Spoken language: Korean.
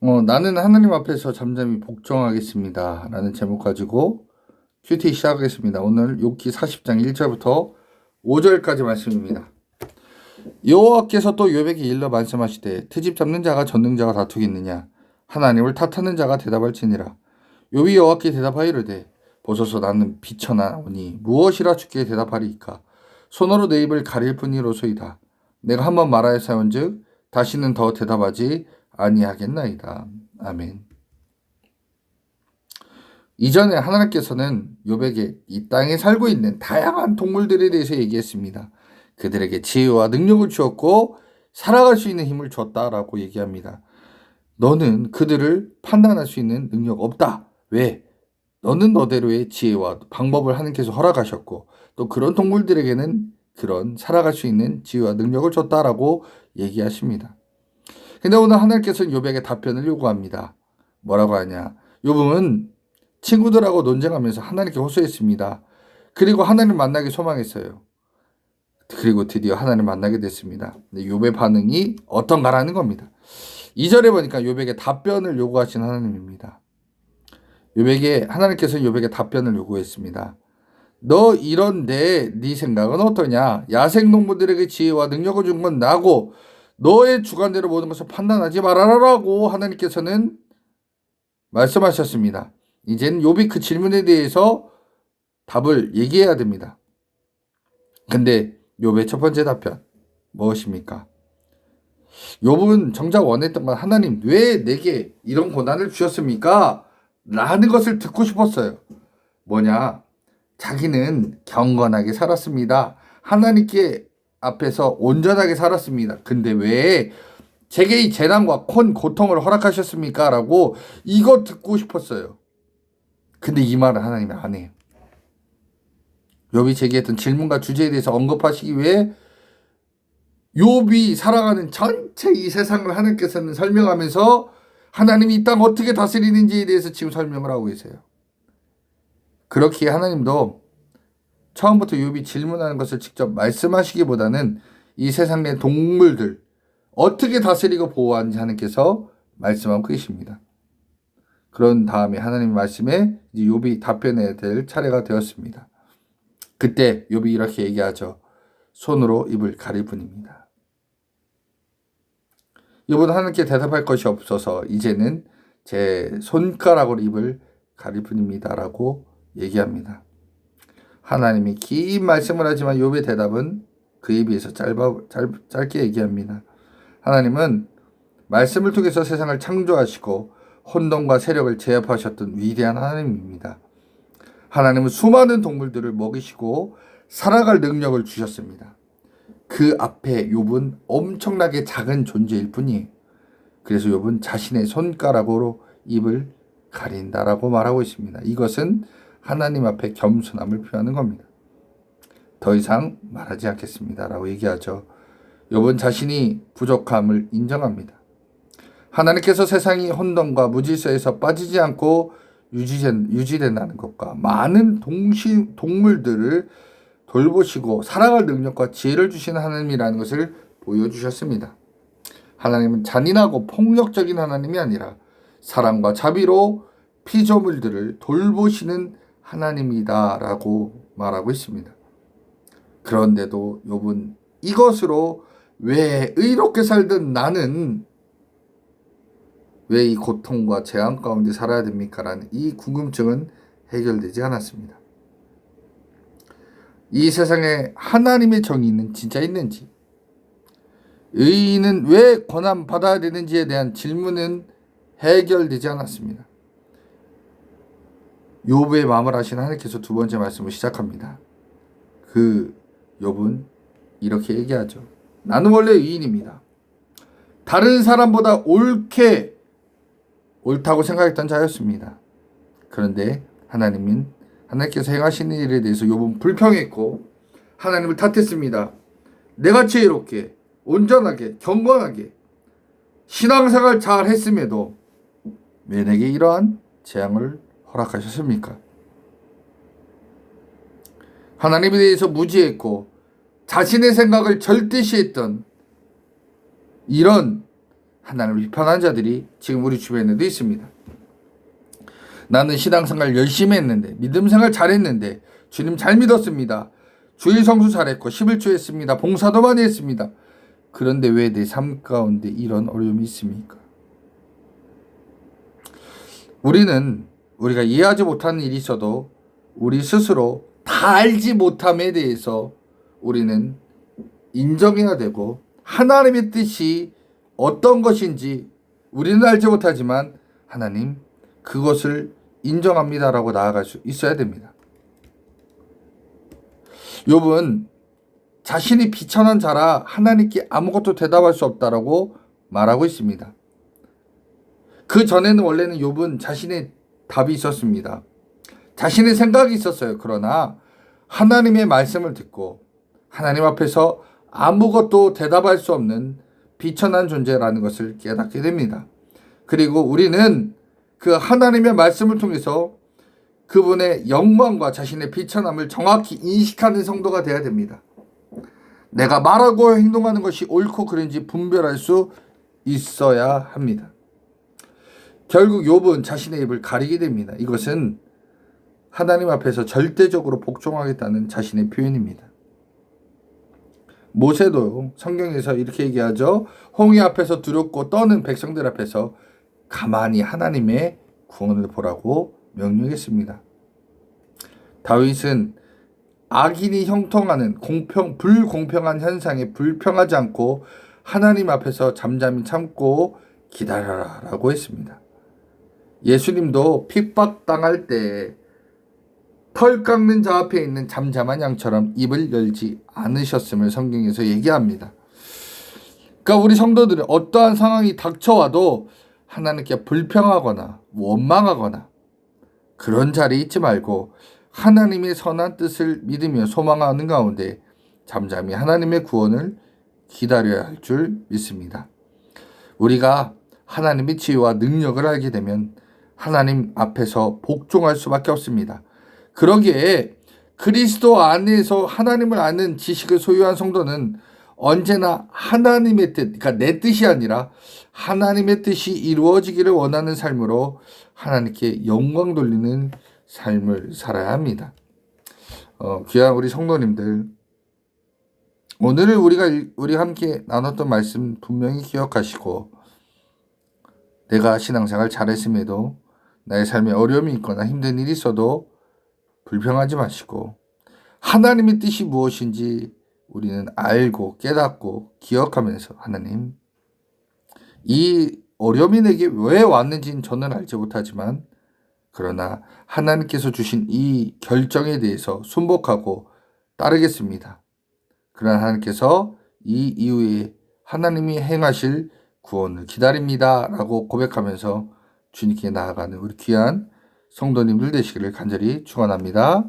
나는 하나님 앞에서 잠잠히 복종하겠습니다. 라는 제목 가지고 큐티 시작하겠습니다. 오늘 욥기 40장 1절부터 5절까지 말씀입니다. 여호와께서 또 욥에게 일러 말씀하시되 트집 잡는 자가 전능자와 다투겠느냐 하나님을 탓하는 자가 대답할지니라. 욥이 여호와께 대답하여 이르되 보소서 나는 비천하오니 무엇이라 주께 대답하리이까. 손으로 내 입을 가릴 뿐이로소이다. 내가 한번 말하였사온즉 다시는 더 대답하지 아니하겠나이다. 아멘. 이전에 하나님께서는 욥에게 이 땅에 살고 있는 다양한 동물들에 대해서 얘기했습니다. 그들에게 지혜와 능력을 주었고 살아갈 수 있는 힘을 줬다라고 얘기합니다. 너는 그들을 판단할 수 있는 능력 없다. 왜? 너는 너대로의 지혜와 방법을 하나님께서 허락하셨고 또 그런 동물들에게는 그런 살아갈 수 있는 지혜와 능력을 줬다라고 얘기하십니다. 근데 오늘 하나님께서는 욥에게 답변을 요구합니다. 뭐라고 하냐? 욥은 친구들하고 논쟁하면서 하나님께 호소했습니다. 그리고 하나님 만나기 소망했어요. 그리고 드디어 하나님 만나게 됐습니다. 근데 욥의 반응이 어떤가라는 겁니다. 2절에 보니까 욥에게 답변을 요구하신 하나님입니다. 하나님께서는 욥에게 답변을 요구했습니다. 너 이런 네 생각은 어떠냐? 야생동물들에게 지혜와 능력을 준 건 나고 너의 주관대로 모든 것을 판단하지 말아라라고 하나님께서는 말씀하셨습니다. 이제는 욥이 그 질문에 대해서 답을 얘기해야 됩니다. 근데 욥의 첫 번째 답변 무엇입니까? 욥은 정작 원했던 건 하나님 왜 내게 이런 고난을 주셨습니까? 라는 것을 듣고 싶었어요. 뭐냐? 자기는 경건하게 살았습니다. 하나님께 앞에서 온전하게 살았습니다. 근데 왜 제게 이 재난과 고통을 허락하셨습니까? 라고 이거 듣고 싶었어요. 근데 이 말을 하나님이 안 해요. 욥이 제기했던 질문과 주제에 대해서 언급하시기 위해 욥이 살아가는 전체 이 세상을 하나님께서는 설명하면서 하나님이 이 땅 어떻게 다스리는지에 대해서 지금 설명을 하고 계세요. 그렇기에 하나님도 처음부터 욥이 질문하는 것을 직접 말씀하시기보다는 이 세상의 동물들 어떻게 다스리고 보호하는지 하나님께서 말씀하고 계십니다. 그런 다음에 하나님 말씀에 욥이 답변해야 될 차례가 되었습니다. 그때 욥이 이렇게 얘기하죠. 손으로 입을 가릴 뿐입니다. 욥은 하나님께 대답할 것이 없어서 이제는 제 손가락으로 입을 가릴 뿐입니다. 라고 얘기합니다. 하나님이 긴 말씀을 하지만 욥의 대답은 그에 비해서 짧게 얘기합니다. 하나님은 말씀을 통해서 세상을 창조하시고 혼돈과 세력을 제압하셨던 위대한 하나님입니다. 하나님은 수많은 동물들을 먹이시고 살아갈 능력을 주셨습니다. 그 앞에 욥은 엄청나게 작은 존재일 뿐이에요. 그래서 욥은 자신의 손가락으로 입을 가린다라고 말하고 있습니다. 이것은 하나님 앞에 겸손함을 표하는 겁니다. 더 이상 말하지 않겠습니다라고 얘기하죠. 욥은 자신이 부족함을 인정합니다. 하나님께서 세상이 혼돈과 무질서에서 빠지지 않고 유지된다는 것과 많은 동물들을 돌보시고 살아갈 능력과 지혜를 주시는 하나님이라는 것을 보여주셨습니다. 하나님은 잔인하고 폭력적인 하나님이 아니라 사랑과 자비로 피조물들을 돌보시는 하나님이다라고 말하고 있습니다. 그런데도 욥은 이것으로 왜 의롭게 살던 나는 왜 이 고통과 재앙 가운데 살아야 됩니까? 라는 이 궁금증은 해결되지 않았습니다. 이 세상에 하나님의 정의는 진짜 있는지, 의인은 왜 고난 받아야 되는지에 대한 질문은 해결되지 않았습니다. 욥의 마음을 아시는 하나님께서 두 번째 말씀을 시작합니다. 그 욥은 이렇게 얘기하죠. 나는 원래 의인입니다. 다른 사람보다 옳다고 생각했던 자였습니다. 그런데 하나님께서 행하시는 일에 대해서 욥은 불평했고 하나님을 탓했습니다. 내가 지혜롭게, 온전하게, 경건하게 신앙생활 잘 했음에도 왜 내게 이러한 재앙을 허락하셨습니까? 하나님에 대해서 무지했고 자신의 생각을 절대시했던 이런 하나님을 비판한 자들이 지금 우리 주변에도 있습니다. 나는 신앙생활 열심히 했는데, 믿음생활 잘했는데, 주님 잘 믿었습니다. 주일 성수 잘했고 11조 했습니다. 봉사도 많이 했습니다. 그런데 왜 내 삶 가운데 이런 어려움이 있습니까? 우리가 이해하지 못하는 일이 있어도 우리 스스로 다 알지 못함에 대해서 우리는 인정해야 되고, 하나님의 뜻이 어떤 것인지 우리는 알지 못하지만 하나님 그것을 인정합니다라고 나아갈 수 있어야 됩니다. 욥은 자신이 비천한 자라 하나님께 아무것도 대답할 수 없다라고 말하고 있습니다. 그 전에는 원래는 욥은 자신의 답이 있었습니다. 자신의 생각이 있었어요. 그러나 하나님의 말씀을 듣고 하나님 앞에서 아무것도 대답할 수 없는 비천한 존재라는 것을 깨닫게 됩니다. 그리고 우리는 그 하나님의 말씀을 통해서 그분의 영광과 자신의 비천함을 정확히 인식하는 성도가 되어야 됩니다. 내가 말하고 행동하는 것이 옳고 그른지 분별할 수 있어야 합니다. 결국 욥은 자신의 입을 가리게 됩니다. 이것은 하나님 앞에서 절대적으로 복종하겠다는 자신의 표현입니다. 모세도 성경에서 이렇게 얘기하죠. 홍해 앞에서 두렵고 떠는 백성들 앞에서 가만히 하나님의 구원을 보라고 명령했습니다. 다윗은 악인이 형통하는 불공평한 현상에 불평하지 않고 하나님 앞에서 잠잠히 참고 기다려라 라고 했습니다. 예수님도 핍박당할 때 털 깎는 자 앞에 있는 잠잠한 양처럼 입을 열지 않으셨음을 성경에서 얘기합니다. 그러니까 우리 성도들은 어떠한 상황이 닥쳐와도 하나님께 불평하거나 원망하거나 그런 자리에 있지 말고 하나님의 선한 뜻을 믿으며 소망하는 가운데 잠잠히 하나님의 구원을 기다려야 할 줄 믿습니다. 우리가 하나님의 지혜와 능력을 알게 되면 하나님 앞에서 복종할 수밖에 없습니다. 그러기에 그리스도 안에서 하나님을 아는 지식을 소유한 성도는 언제나 하나님의 뜻, 그러니까 내 뜻이 아니라 하나님의 뜻이 이루어지기를 원하는 삶으로 하나님께 영광 돌리는 삶을 살아야 합니다. 귀한 우리 성도님들, 오늘 우리가 함께 나눴던 말씀 분명히 기억하시고, 내가 신앙생활 잘했음에도 나의 삶에 어려움이 있거나 힘든 일이 있어도 불평하지 마시고 하나님의 뜻이 무엇인지 우리는 알고 깨닫고 기억하면서, 하나님, 이 어려움이 내게 왜 왔는지는 저는 알지 못하지만 그러나 하나님께서 주신 이 결정에 대해서 순복하고 따르겠습니다. 그러나 하나님께서 이 이후에 하나님이 행하실 구원을 기다립니다 라고 고백하면서 주님께 나아가는 우리 귀한 성도님들 되시기를 간절히 축원합니다.